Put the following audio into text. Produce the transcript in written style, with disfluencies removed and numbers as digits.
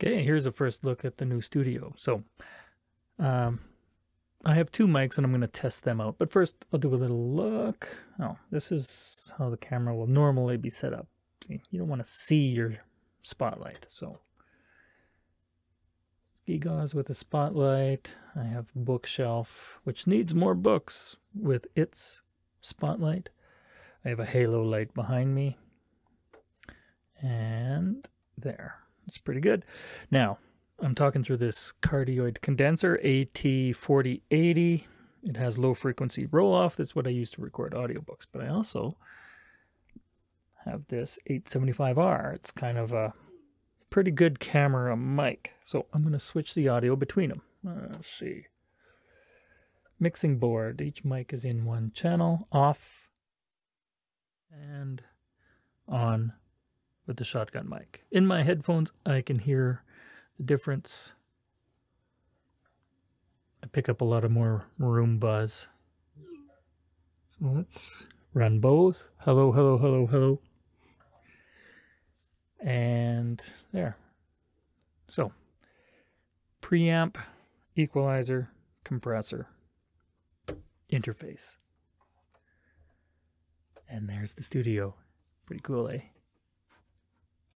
Okay, here's a first look at the new studio. So I have two mics and I'm going to test them out. But first, I'll do a little look. Oh, this is how the camera will normally be set up. See, you don't want to see your spotlight. So, ski gauze with a spotlight. I have a bookshelf, which needs more books with its spotlight. I have a halo light behind me. And there. It's pretty good. Now, I'm talking through this cardioid condenser, AT4080. It has low frequency roll off. That's what I use to record audiobooks. But I also have this 875R. It's kind of a pretty good camera mic. So I'm going to switch the audio between them. Let's see. Mixing board. Each mic is in one channel. Off and on with the shotgun mic. In my headphones, I can hear the difference. I pick up a lot of more room buzz. So let's run both. Hello, hello, hello, hello. And there. So, preamp, equalizer, compressor, interface. And there's the studio. Pretty cool, eh?